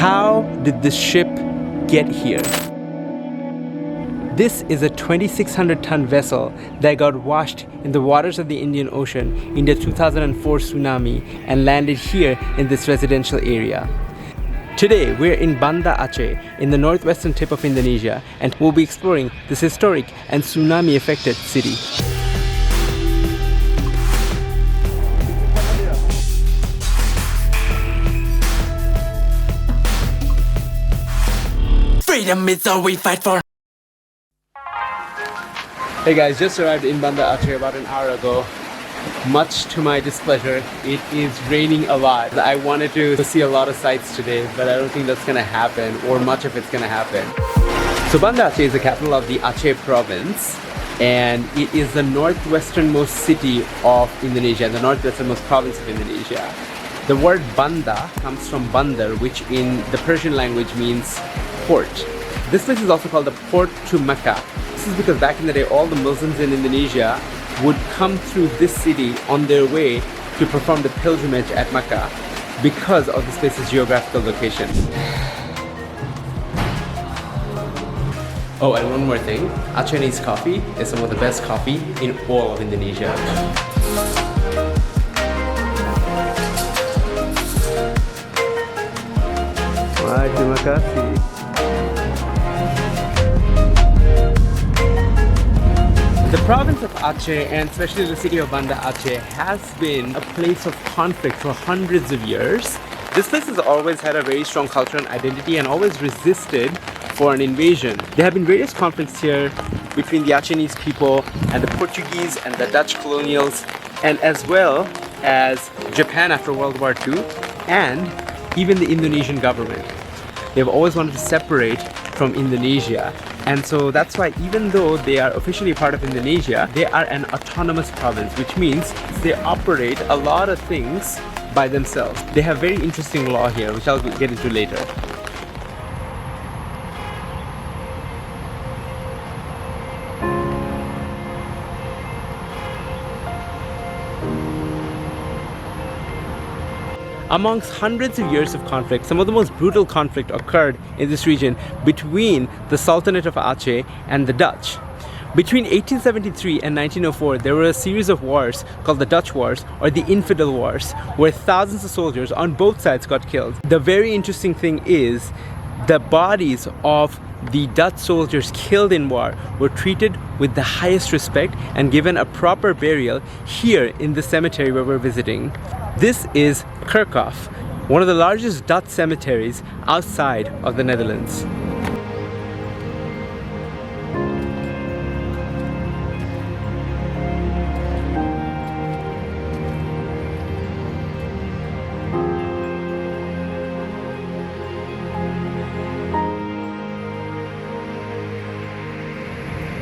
How did this ship get here? This is a 2,600-ton vessel that got washed in the waters of the Indian Ocean in the 2004 tsunami and landed here in this residential area. Today, we're in Banda Aceh, in the northwestern tip of Indonesia, and we'll be exploring this historic and tsunami-affected city. Freedom is all we fight for. Hey guys, just arrived in Banda Aceh about an hour ago. Much to my displeasure, it is raining a lot. I wanted to see a lot of sights today, but I don't think that's gonna happen, or much of it's gonna happen. So Banda Aceh is the capital of the Aceh province, and it is the northwesternmost city of Indonesia, the northwesternmost province of Indonesia. The word Banda comes from Bandar, which in the Persian language means port. This place is also called the port to Mecca. This is because back in the day, all the Muslims in Indonesia would come through this city on their way to perform the pilgrimage at Mecca because of this place's geographical location. Oh, and one more thing, Acehnese coffee is some of the best coffee in all of Indonesia. Wah, terima kasih. The province of Aceh, and especially the city of Banda Aceh, has been a place of conflict for hundreds of years. This place has always had a very strong cultural identity and always resisted for an invasion. There have been various conflicts here between the Acehnese people and the Portuguese and the Dutch colonials, and as well as Japan after World War II, and even the Indonesian government. They've always wanted to separate from Indonesia, and so that's why even though they are officially part of Indonesia, they are an autonomous province, which means they operate a lot of things by themselves. They have very interesting law here, which I'll get into later. Amongst hundreds of years of conflict, some of the most brutal conflict occurred in this region between the Sultanate of Aceh and the Dutch. Between 1873 and 1904, there were a series of wars called the Dutch Wars, or the Infidel Wars, where thousands of soldiers on both sides got killed. The very interesting thing is, the bodies of the Dutch soldiers killed in war were treated with the highest respect and given a proper burial here in the cemetery where we're visiting. This is Kerkhof, one of the largest Dutch cemeteries outside of the Netherlands.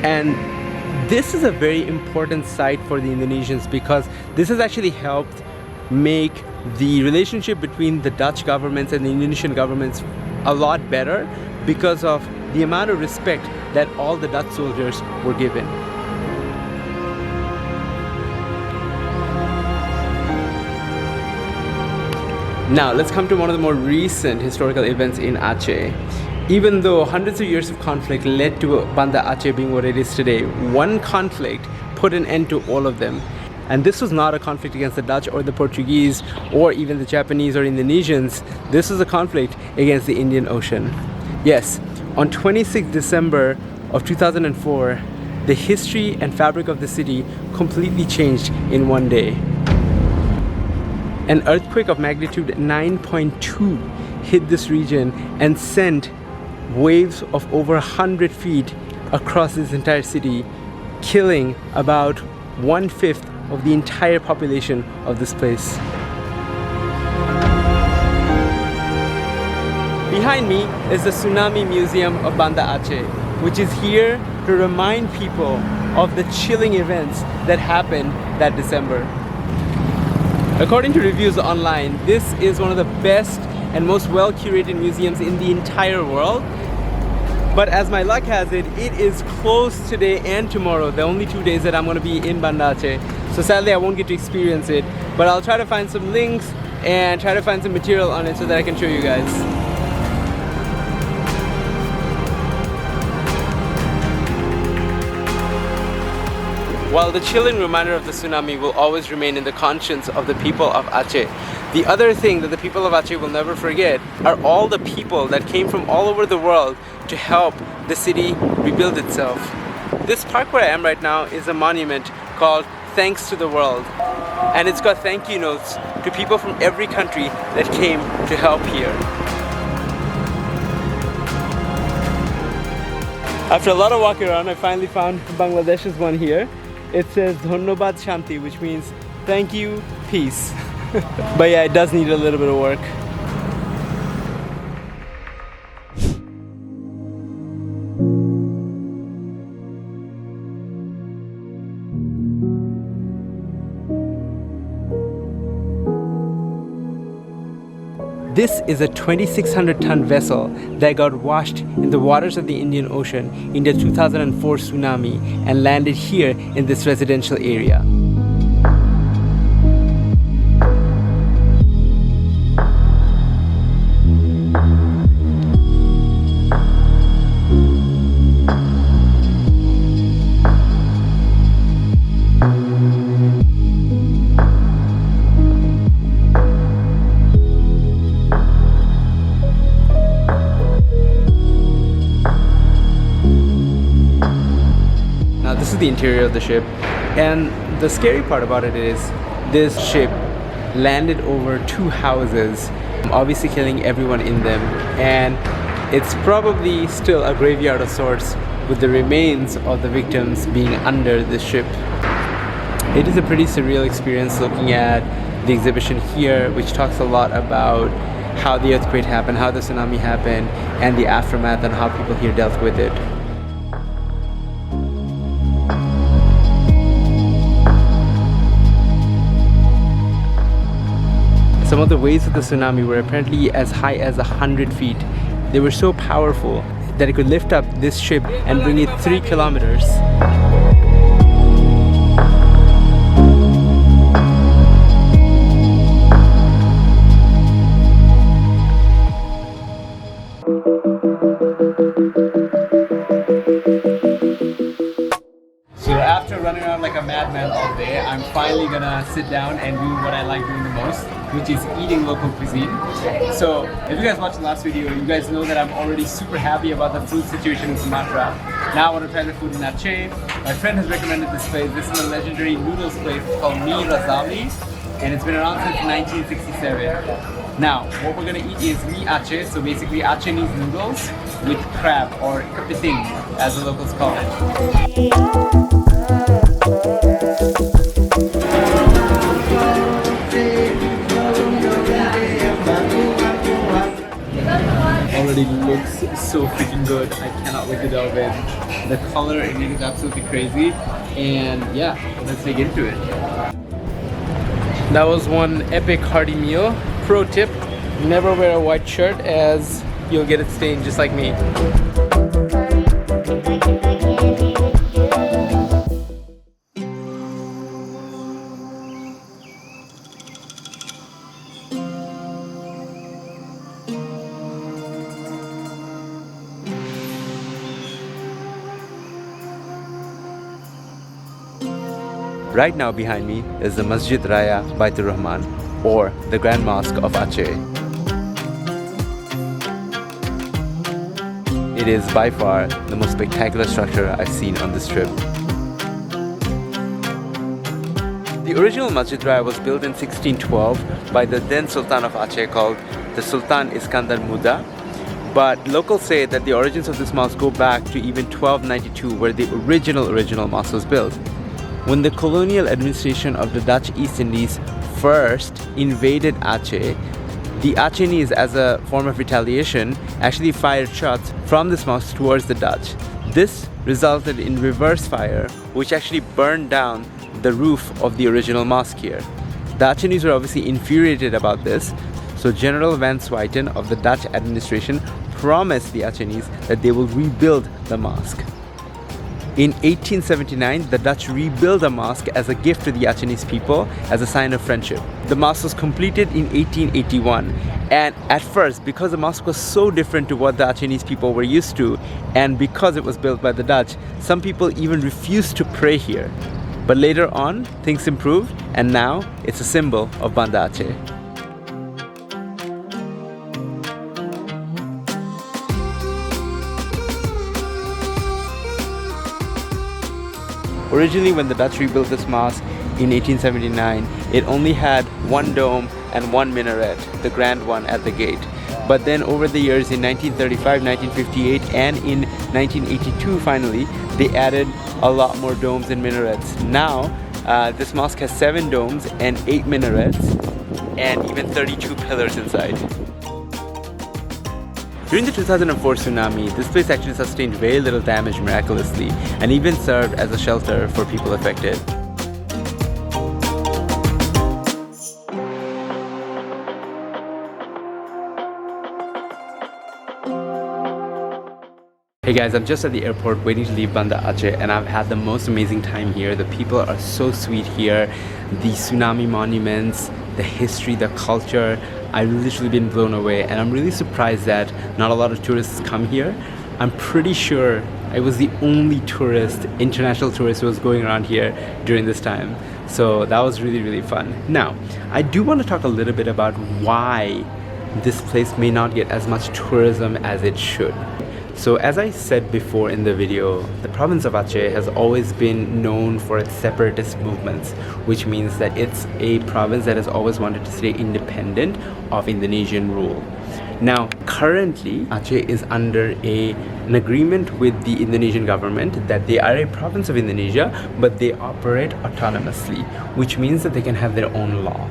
And this is a very important site for the Indonesians because this has actually helped make the relationship between the Dutch governments and the Indonesian governments a lot better because of the amount of respect that all the Dutch soldiers were given. Now let's come to one of the more recent historical events in Aceh. Even though hundreds of years of conflict led to Banda Aceh being what it is today, one conflict put an end to all of them. And this was not a conflict against the Dutch or the Portuguese or even the Japanese or Indonesians. This was a conflict against the Indian Ocean. Yes, on 26 December of 2004, the history and fabric of the city completely changed in one day. An earthquake of magnitude 9.2 hit this region and sent waves of over 100 feet across this entire city, killing about 1/5 of the entire population of this place. Behind me is the Tsunami Museum of Banda Aceh, which is here to remind people of the chilling events that happened that December. According to reviews online, this is one of the best and most well-curated museums in the entire world. But as my luck has it, it is closed today and tomorrow, the only 2 days that I'm going to be in Banda Aceh. So sadly I won't get to experience it, but I'll try to find some links and try to find some material on it so that I can show you guys. While the chilling reminder of the tsunami will always remain in the conscience of the people of Aceh, the other thing that the people of Aceh will never forget are all the people that came from all over the world to help the city rebuild itself. This park where I am right now is a monument called Thanks to the World, and it's got thank you notes to people from every country that came to help here. After a lot of walking around, I finally found Bangladesh's one here. It says Dhonnobad Shanti, which means thank you, peace. But yeah, it does need a little bit of work. This is a 2,600-ton vessel that got washed in the waters of the Indian Ocean in the 2004 tsunami and landed here in this residential area. This is the interior of the ship, and the scary part about it is this ship landed over 2 houses, obviously killing everyone in them, and it's probably still a graveyard of sorts with the remains of the victims being under the ship. It is a pretty surreal experience looking at the exhibition here, which talks a lot about how the earthquake happened, how the tsunami happened, and the aftermath and how people here dealt with it. Some of the waves of the tsunami were apparently as high as 100 feet. They were so powerful that it could lift up this ship and bring it 3 kilometers. So after running around like a madman all day, I'm finally gonna sit down and do what I like doing the most, which is eating local cuisine. So if you guys watched the last video, you guys know that I'm already super happy about the food situation in Sumatra. Now I want to try the food in Aceh. My friend has recommended this place. This is a legendary noodles place called Mi Razali, and it's been around since 1967. Now, what we're gonna eat is Mi Aceh, so basically Acehnese noodles with crab, or kepiting as the locals call it. Already looks so freaking good. I cannot wait to delve in. The color in it is absolutely crazy, and yeah, let's dig into it. That was one epic hearty meal. Pro tip, never wear a white shirt as you'll get it stained just like me. Right now behind me is the Masjid Raya Baitur Rahman, or the Grand Mosque of Aceh. It is by far the most spectacular structure I've seen on this trip. The original Masjid Raya was built in 1612 by the then Sultan of Aceh called the Sultan Iskandar Muda, but locals say that the origins of this mosque go back to even 1292, where the original mosque was built. When the colonial administration of the Dutch East Indies first invaded Aceh, the Acehnese, as a form of retaliation, actually fired shots from this mosque towards the Dutch. This resulted in reverse fire, which actually burned down the roof of the original mosque here. The Acehnese were obviously infuriated about this, so General van Swieten of the Dutch administration promised the Acehnese that they will rebuild the mosque. In 1879, the Dutch rebuilt the mosque as a gift to the Acehnese people as a sign of friendship. The mosque was completed in 1881, and at first, because the mosque was so different to what the Acehnese people were used to, and because it was built by the Dutch, some people even refused to pray here. But later on, things improved, and now it's a symbol of Banda Aceh. Originally, when the Dutch rebuilt this mosque in 1879, it only had one dome and one minaret, the grand one at the gate. But then over the years, in 1935, 1958, and in 1982 finally, they added a lot more domes and minarets. Now, this mosque has 7 domes and 8 minarets, and even 32 pillars inside. During the 2004 tsunami, this place actually sustained very little damage miraculously, and even served as a shelter for people affected. Hey guys, I'm just at the airport waiting to leave Banda Aceh, and I've had the most amazing time here. The people are so sweet here. The tsunami monuments, the history, the culture, I've literally been blown away, and I'm really surprised that not a lot of tourists come here. I'm pretty sure I was the only international tourist who was going around here during this time. So that was really, really fun. Now, I do want to talk a little bit about why this place may not get as much tourism as it should. So as I said before in the video, the province of Aceh has always been known for its separatist movements, which means that it's a province that has always wanted to stay independent of Indonesian rule. Now, currently, Aceh is under an agreement with the Indonesian government that they are a province of Indonesia, but they operate autonomously, which means that they can have their own law.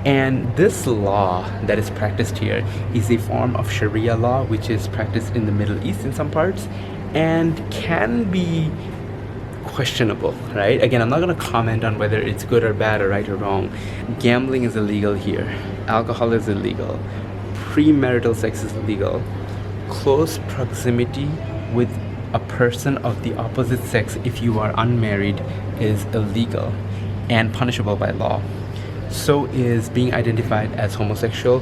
And this law that is practiced here is a form of Sharia law, which is practiced in the Middle East in some parts and can be questionable, right? Again, I'm not going to comment on whether it's good or bad or right or wrong. Gambling is illegal here. Alcohol is illegal. Premarital sex is illegal. Close proximity with a person of the opposite sex, if you are unmarried, is illegal and punishable by law. So is being identified as homosexual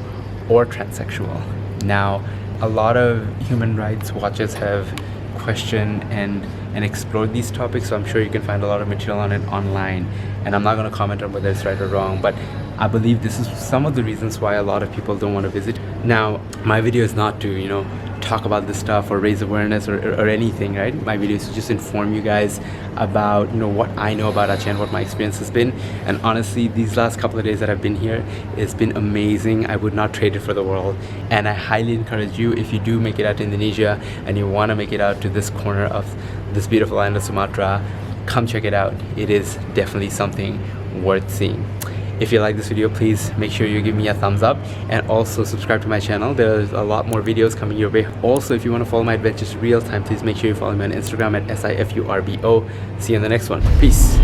or transsexual. Now, a lot of human rights watchers have questioned and explored these topics, so I'm sure you can find a lot of material on it online, and I'm not going to comment on whether it's right or wrong, but I believe this is some of the reasons why a lot of people don't want to visit. Now, my video is not to, talk about this stuff or raise awareness or anything, right? My video is to just inform you guys about, what I know about Aceh and what my experience has been. And honestly, these last couple of days that I've been here, it's been amazing. I would not trade it for the world. And I highly encourage you, if you do make it out to Indonesia and you want to make it out to this corner of this beautiful island of Sumatra, come check it out. It is definitely something worth seeing. If you like this video, please make sure you give me a thumbs up and also subscribe to my channel. There's a lot more videos coming your way. Also, if you want to follow my adventures real time, please make sure you follow me on Instagram at SIFURBO. See you in the next one. Peace.